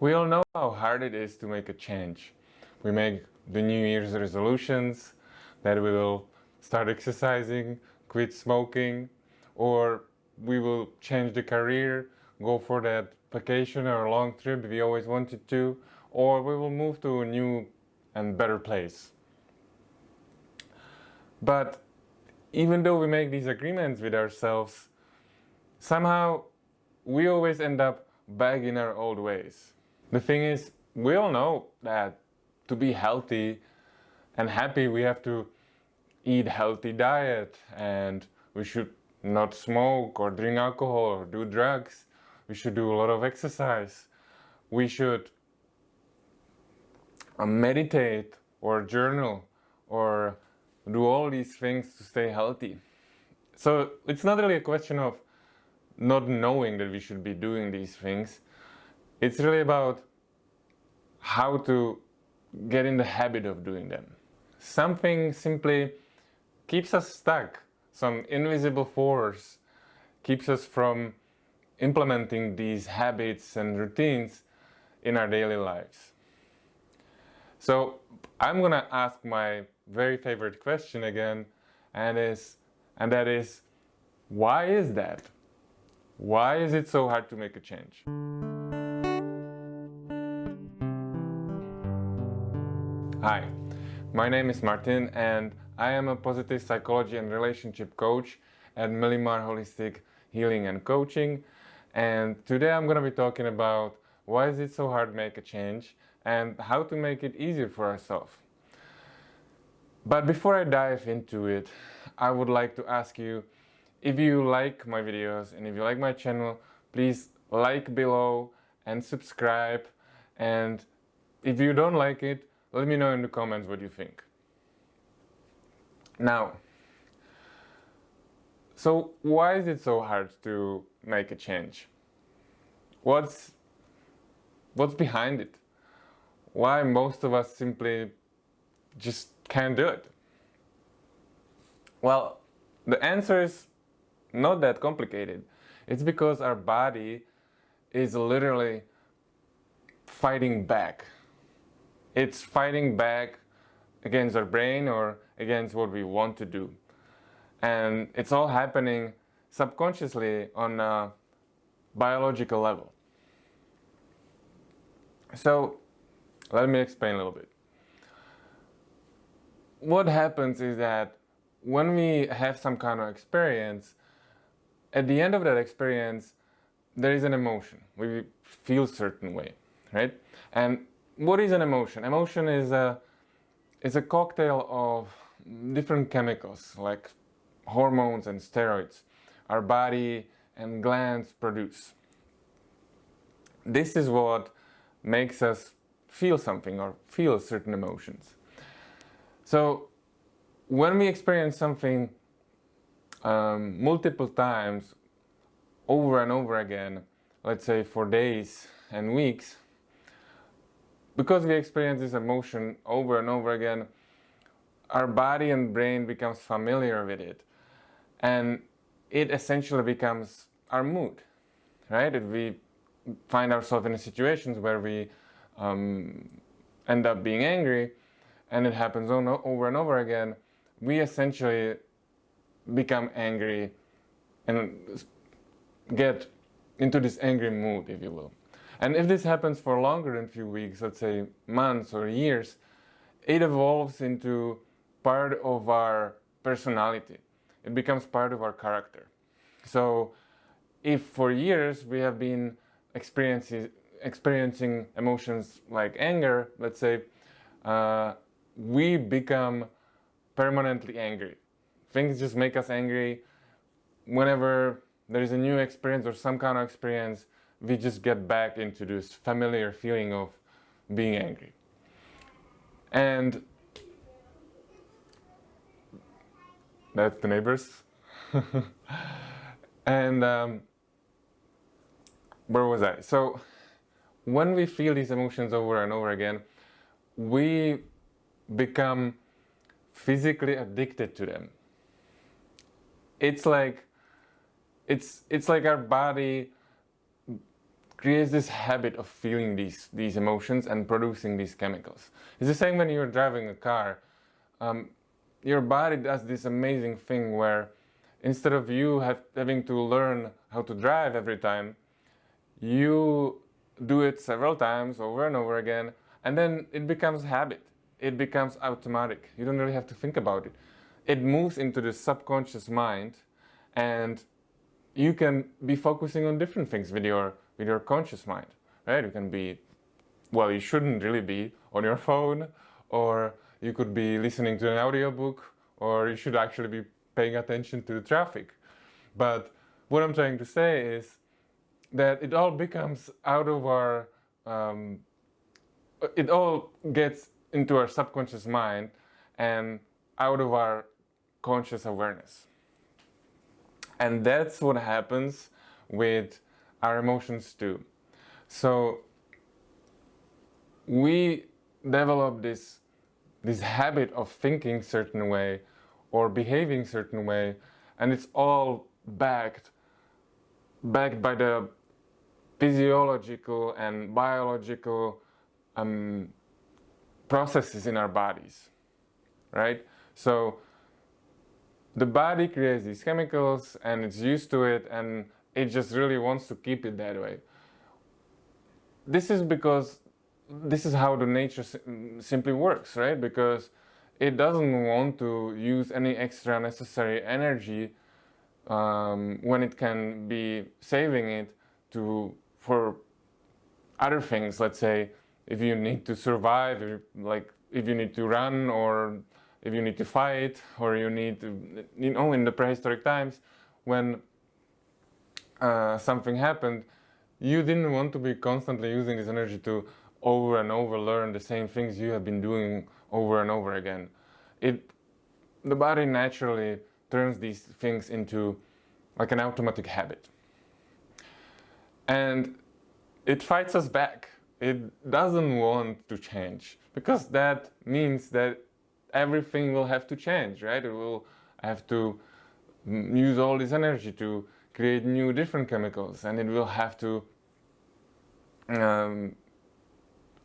We all know how hard it is to make a change. We make the New Year's resolutions that we will start exercising, quit smoking, or we will change the career, go for that vacation or long trip we always wanted to, or we will move to a new and better place. But even though we make these agreements with ourselves, somehow we always end up back in our old ways. The thing is, we all know that to be healthy and happy, we have to eat healthy diet, and we should not smoke or drink alcohol or do drugs. We should do a lot of exercise. We should meditate or journal or do all these things to stay healthy. So it's not really a question of not knowing that we should be doing these things. It's really about how to get in the habit of doing them. Something simply keeps us stuck. Some invisible force keeps us from implementing these habits and routines in our daily lives. So I'm gonna ask my very favorite question again, and that is, why is that? Why is it so hard to make a change? Hi, my name is Martin, and I am a positive psychology and relationship coach at Milimar Holistic Healing and Coaching. And today I'm going to be talking about why is it so hard to make a change and how to make it easier for ourselves. But before I dive into it, I would like to ask you, if you like my videos and if you like my channel, please like below and subscribe. And if you don't like it, let me know in the comments what you think. Now, so why is it so hard to make a change? What's behind it? Why most of us simply just can't do it? Well, the answer is not that complicated. It's because our body is literally fighting back. It's fighting back against our brain or against what we want to do. And it's all happening subconsciously on a biological level. So let me explain a little bit. What happens is that when we have some kind of experience, at the end of that experience, there is an emotion. We feel a certain way, right? And what is an emotion? Emotion is a cocktail of different chemicals like hormones and steroids our body and glands produce. This is what makes us feel something or feel certain emotions. So when we experience something multiple times over and over again, let's say for days and weeks, because we experience this emotion over and over again, our body and brain becomes familiar with it, and it essentially becomes our mood, right? If we find ourselves in situations where we end up being angry, and it happens over and over again, we essentially become angry and get into this angry mood, if you will. And if this happens for longer than a few weeks, let's say months or years, it evolves into part of our personality. It becomes part of our character. So if for years we have been experiencing emotions like anger, let's say, we become permanently angry. Things just make us angry. Whenever there is a new experience or some kind of experience, we just get back into this familiar feeling of being angry. And that's the neighbors. And where was I? So when we feel these emotions over and over again, we become physically addicted to them. It's like our body creates this habit of feeling these emotions and producing these chemicals. It's the same when you're driving a car. Your body does this amazing thing where instead of you having to learn how to drive every time, you do it several times over and over again, and then it becomes habit. It becomes automatic. You don't really have to think about it. It moves into the subconscious mind, and you can be focusing on different things with your conscious mind, right? You can be, well, you shouldn't really be on your phone, or you could be listening to an audiobook, or you should actually be paying attention to the traffic. But what I'm trying to say is that it all becomes out of our, it all gets into our subconscious mind and out of our conscious awareness. And that's what happens with our emotions too. So we develop this habit of thinking certain way or behaving certain way, and it's all backed by the physiological and biological processes in our bodies, right? So the body creates these chemicals and it's used to it, and it just really wants to keep it that way. This is because this is how the nature simply works, right? Because it doesn't want to use any extra necessary energy when it can be saving it for other things. Let's say if you need to survive, if you need to run, or if you need to fight, or you need to, in the prehistoric times when something happened, you didn't want to be constantly using this energy to over and over learn the same things you have been doing over and over again. The body naturally turns these things into like an automatic habit. And it fights us back. It doesn't want to change, because that means that everything will have to change, right? It will have to use all this energy to create new different chemicals, and it will have to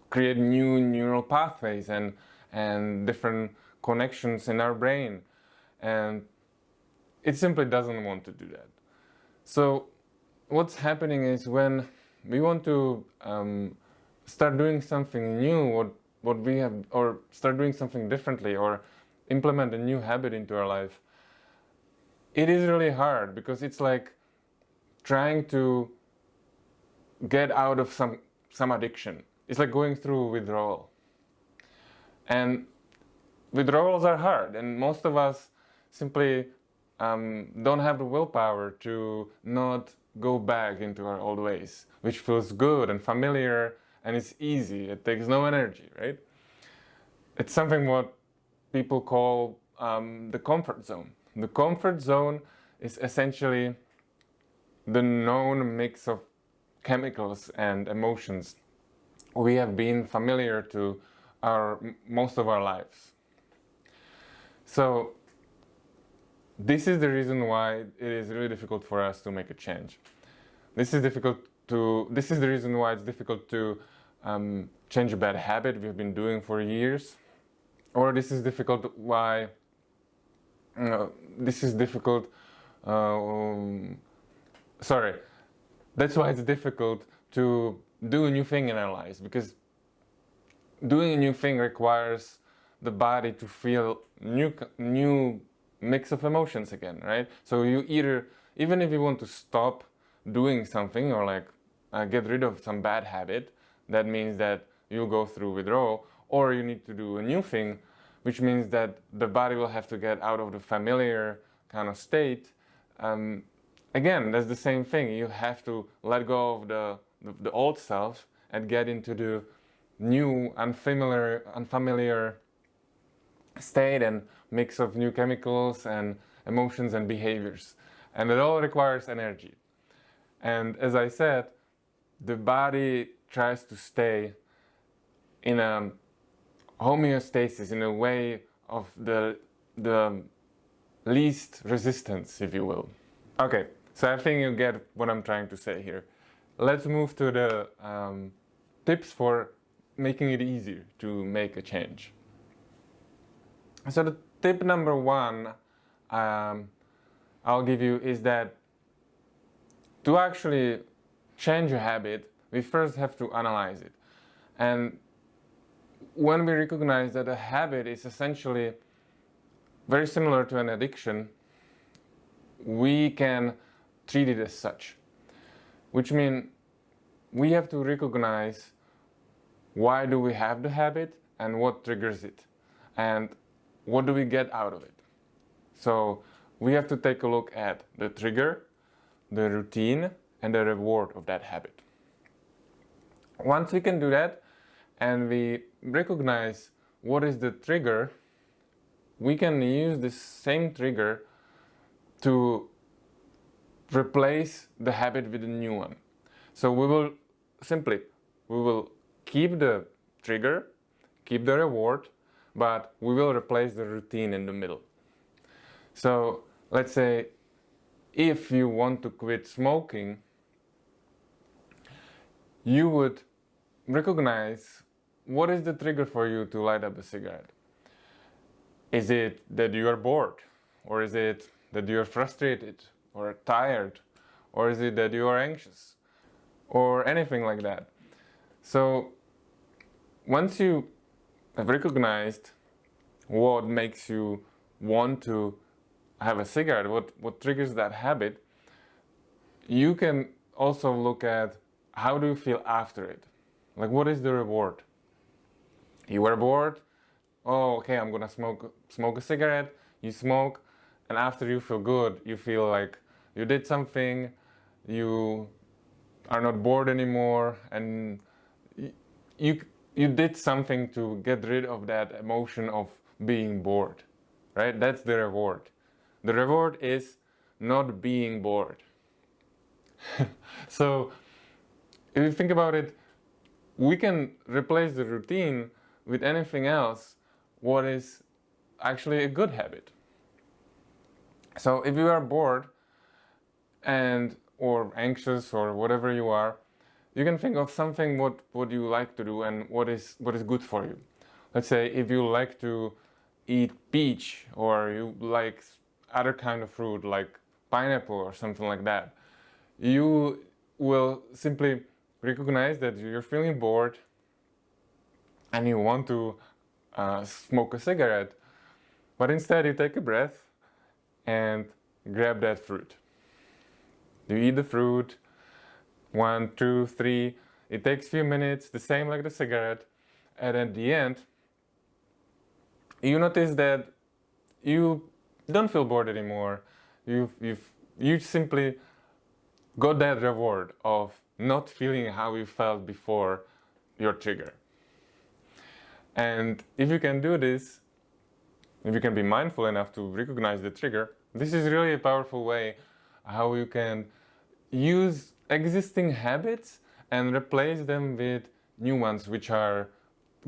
create new neural pathways and different connections in our brain, and it simply doesn't want to do that. So what's happening is when we want to start doing something new, what we have, or start doing something differently, or implement a new habit into our life, it is really hard, because it's like trying to get out of some addiction. It's like going through withdrawal. And withdrawals are hard, and most of us simply don't have the willpower to not go back into our old ways, which feels good and familiar, and it's easy. It takes no energy, right? It's something what people call the comfort zone. The comfort zone is essentially the known mix of chemicals and emotions we have been familiar to most of our lives. So this is the reason why it is really difficult for us to make a change. This is the reason why it's difficult to change a bad habit we've been doing for years. Or this is difficult why that's why it's difficult to do a new thing in our lives, because doing a new thing requires the body to feel new mix of emotions again, right? So you even if you want to stop doing something, or get rid of some bad habit, that means that you'll go through withdrawal, or you need to do a new thing, which means that the body will have to get out of the familiar kind of state. Again, that's the same thing. You have to let go of the old self and get into the new, unfamiliar state and mix of new chemicals and emotions and behaviors. And it all requires energy. And as I said, the body tries to stay in a homeostasis, in a way of the least resistance, if you will. Okay, so I think you get what I'm trying to say here. let's move to the tips for making it easier to make a change. So the tip number one I'll give you is that to actually change a habit, we first have to analyze it. And when we recognize that a habit is essentially very similar to an addiction, we can treat it as such. Which means we have to recognize why do we have the habit and what triggers it, and what do we get out of it. So we have to take a look at the trigger, the routine, and the reward of that habit. Once we can do that and we recognize what is the trigger, we can use this same trigger to replace the habit with a new one. So we will keep the trigger, keep the reward, but we will replace the routine in the middle. So let's say if you want to quit smoking, you would recognize what is the trigger for you to light up a cigarette. Is it that you are bored? Or is it that you are frustrated or tired? Or is it that you are anxious? Or anything like that. So once you have recognized what makes you want to have a cigarette, what triggers that habit, you can also look at how do you feel after it. Like, what is the reward? You were bored. Oh, okay, I'm gonna smoke a cigarette. You smoke, and after you feel good. You feel like you did something. You are not bored anymore, and you did something to get rid of that emotion of being bored, right? That's the reward. The reward is not being bored. So if you think about it, we can replace the routine with anything else what is actually a good habit. So if you are bored and or anxious or whatever you are, you can think of something what you like to do and what is good for you. Let's say if you like to eat peach, or you like other kind of fruit like pineapple or something like that, you will simply recognize that you're feeling bored and you want to smoke a cigarette, but instead you take a breath and grab that fruit. You eat the fruit, 1, 2, 3, it takes a few minutes, the same like the cigarette, and at the end you notice that you don't feel bored anymore. You simply got that reward of not feeling how you felt before your trigger. And if you can do this, if you can be mindful enough to recognize the trigger, this is really a powerful way how you can use existing habits and replace them with new ones which are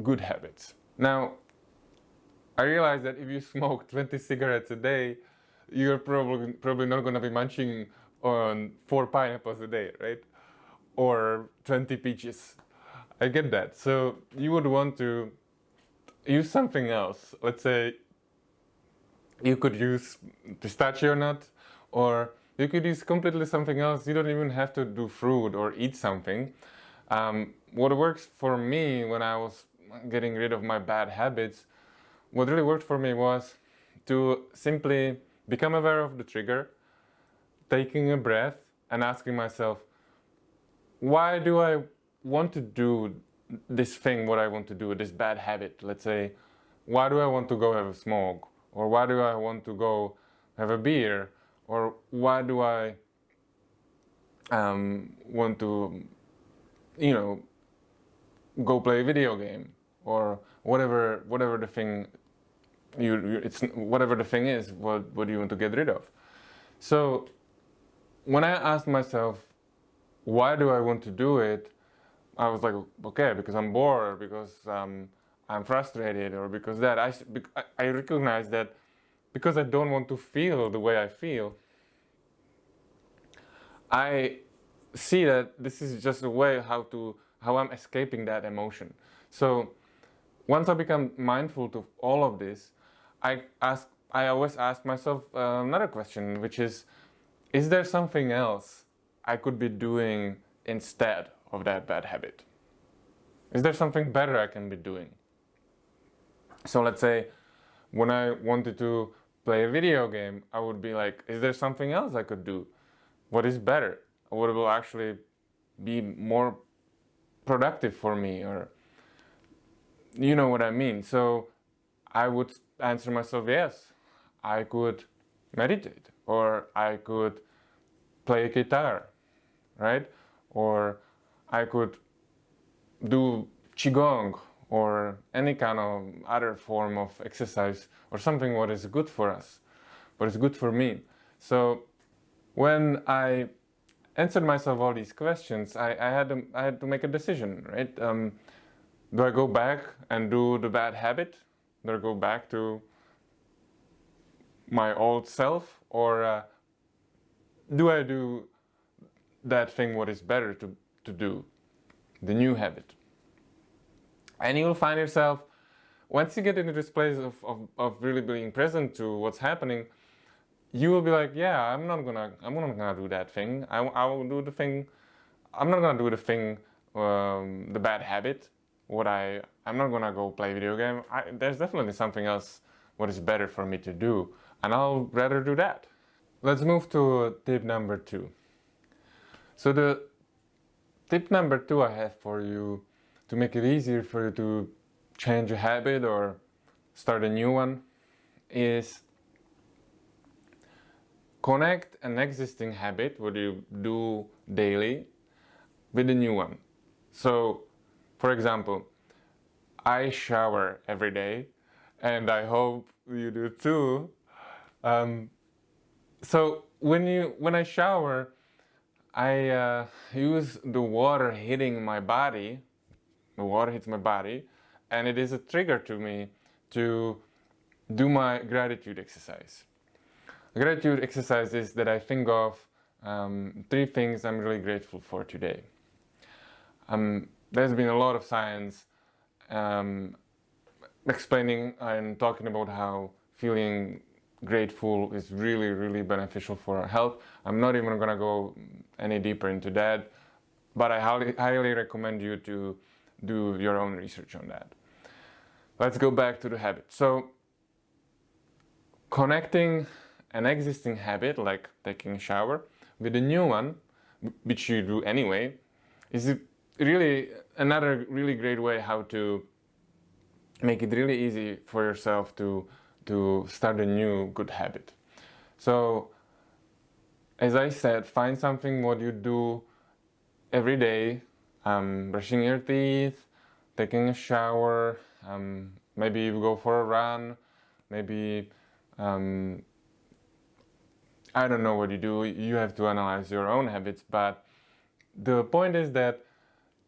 good habits. Now, I realize that if you smoke 20 cigarettes a day, you're probably not going to be munching on 4 pineapples a day, right? Or 20 peaches. I get that. So you would want to use something else. Let's say you could use pistachio nut, or you could use completely something else. You don't even have to do fruit or eat something. What works for me when I was getting rid of my bad habits, what really worked for me was to simply become aware of the trigger, taking a breath and asking myself, why do I want to do this thing, what I want to do, this bad habit? Let's say, why do I want to go have a smoke? Or why do I want to go have a beer? Or why do I want to, go play a video game? Or whatever the thing whatever the thing is, what do you want to get rid of? So when I asked myself, why do I want to do it? I was like, okay, because I'm bored, because I'm frustrated, or because that. I recognize that because I don't want to feel the way I feel, I see that this is just a way how I'm escaping that emotion. So once I become mindful to all of this, I always ask myself another question, which is there something else I could be doing instead of that bad habit? Is there something better I can be doing? So let's say when I wanted to play a video game, I would be like, is there something else I could do? What is better? What will actually be more productive for me? Or you know what I mean? So I would answer myself, yes, I could meditate, or I could play a guitar, right? Or I could do qigong or any kind of other form of exercise or something what is good for us, what is good for me. So when I answered myself all these questions, I had to make a decision, right? Do I go back and do the bad habit? Do I go back to my old self, or do I do that thing what is better to do, the new habit? And you will find yourself, once you get into this place of really being present to what's happening, you will be like, yeah, I'm not gonna do that thing. I will do the thing. I'm not gonna do the thing, the bad habit. I'm not gonna go play video game. There's definitely something else what is better for me to do, and I'll rather do that. Let's move to tip number 2. So the tip number 2 I have for you to make it easier for you to change a habit or start a new one is connect an existing habit, what you do daily, with a new one. So, for example, I shower every day, and I hope you do too. So when I shower, I use the water hitting my body. The water hits my body, and it is a trigger to me to do my gratitude exercise. Gratitude exercise is that I think of 3 things I'm really grateful for today. There's been a lot of science explaining and talking about how feeling grateful is really, really beneficial for our health. I'm not even gonna go any deeper into that, but I highly recommend you to do your own research on that. Let's go back to the habit. So, connecting an existing habit, like taking a shower, with a new one, which you do anyway, is really another really great way how to make it really easy for yourself to start a new good habit. So, as I said, find something what you do every day, brushing your teeth, taking a shower, maybe you go for a run, maybe I don't know what you do, you have to analyze your own habits, but the point is that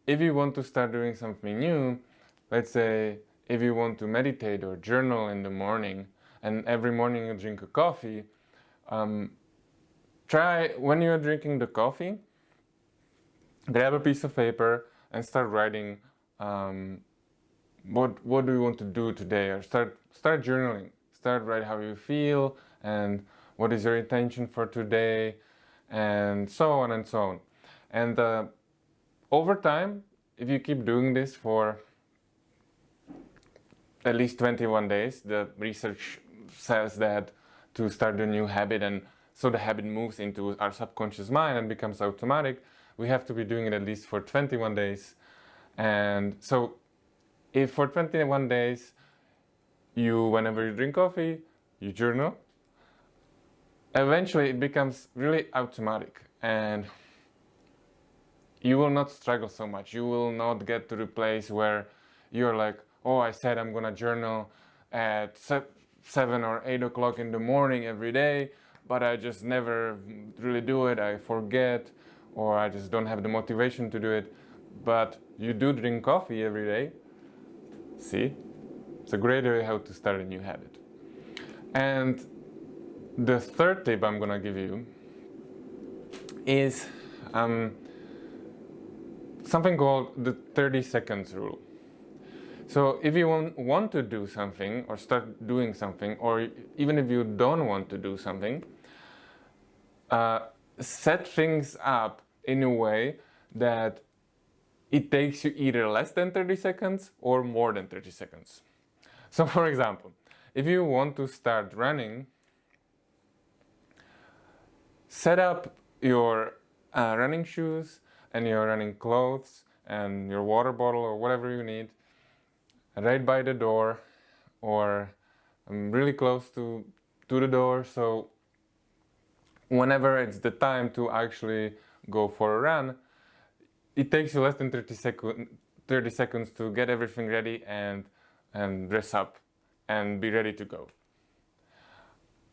if you want to start doing something new, let's say if you want to meditate or journal in the morning, and every morning you drink a coffee, try when you're drinking the coffee, grab a piece of paper and start writing what do you want to do today, or start journaling. Start write how you feel and what is your intention for today, and so on and so on. And over time, if you keep doing this for at least 21 days, the research says that to start a new habit, and so the habit moves into our subconscious mind and becomes automatic, we have to be doing it at least for 21 days. And so if for 21 days whenever you drink coffee, you journal, eventually it becomes really automatic, and you will not struggle so much. You will not get to the place where you're like, oh, I said I'm gonna journal at 7 or 8 o'clock in the morning every day, but I just never really do it. I forget, or I just don't have the motivation to do it. But you do drink coffee every day. See? It's a great way how to start a new habit. And the third tip I'm gonna give you is something called the 30 seconds rule. So if you want to do something or start doing something, or even if you don't want to do something, set things up in a way that it takes you either less than 30 seconds or more than 30 seconds. So for example, if you want to start running, set up your running shoes and your running clothes and your water bottle or whatever you need right by the door, or really close to the door, so whenever it's the time to actually go for a run, it takes you less than 30 seconds to get everything ready and dress up and be ready to go.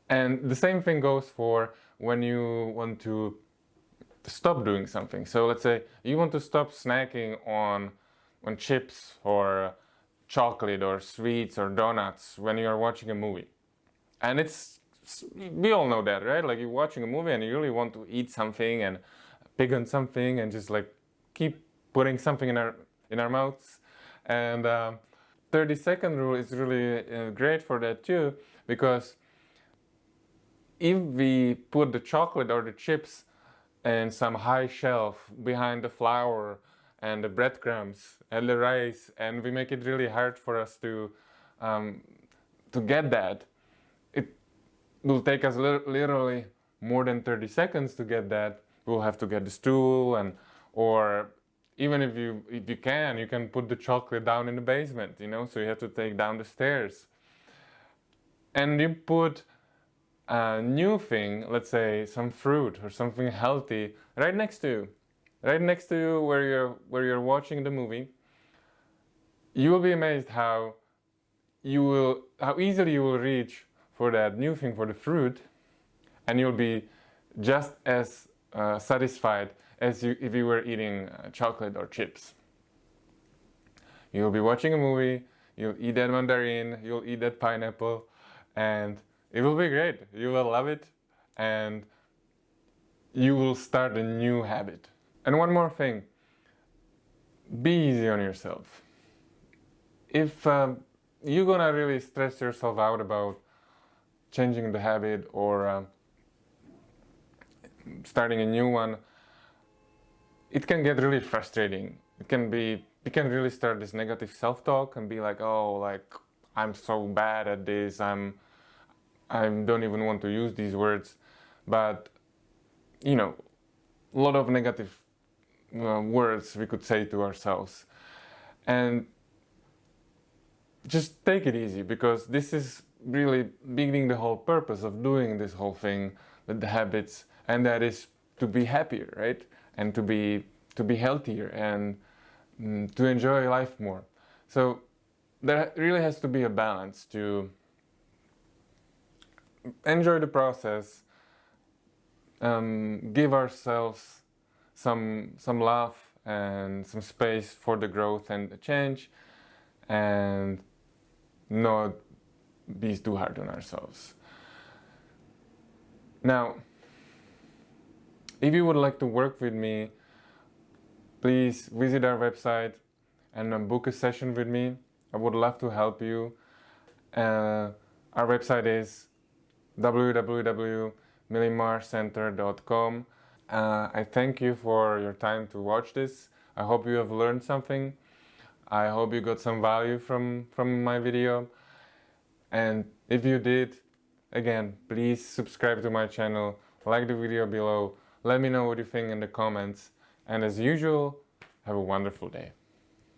And the same thing goes for when you want to stop doing something. So let's say you want to stop snacking on chips or chocolate or sweets or donuts when you are watching a movie. And we all know that, right? Like, you're watching a movie and you really want to eat something and pick on something and just like keep putting something in our mouths. And 30-second rule is really great for that too, because if we put the chocolate or the chips in some high shelf behind the flour and the breadcrumbs and the rice, and we make it really hard for us to get that, it will take us literally more than 30 seconds to get that. We'll have to get the stool, or even if you can put the chocolate down in the basement, so you have to take down the stairs. And you put a new thing, let's say some fruit or something healthy, right next to you where you're watching the movie. You will be amazed how easily you will reach for that new thing, for the fruit, and you'll be just as satisfied as if you were eating chocolate or chips. You'll be watching a movie, you'll eat that mandarin, you'll eat that pineapple, and it will be great. You will love it, and you will start a new habit. And one more thing, be easy on yourself. If you're gonna really stress yourself out about changing the habit or starting a new one, it can get really frustrating. It can really start this negative self-talk and be like, oh, like, I'm so bad at this, I don't even want to use these words, but a lot of negative words we could say to ourselves. And just take it easy, because this is really beginning the whole purpose of doing this whole thing with the habits, and that is to be happier, right? And to be healthier and to enjoy life more. So there really has to be a balance to enjoy the process, give ourselves some love and some space for the growth and the change, and not be too hard on ourselves. Now, if you would like to work with me, please visit our website and book a session with me. I would love to help you. Our website is www.millimarcenter.com. I thank you for your time to watch this. I hope you have learned something. I hope you got some value from my video. And if you did, again, please subscribe to my channel, like the video below, let me know what you think in the comments, and as usual, have a wonderful day.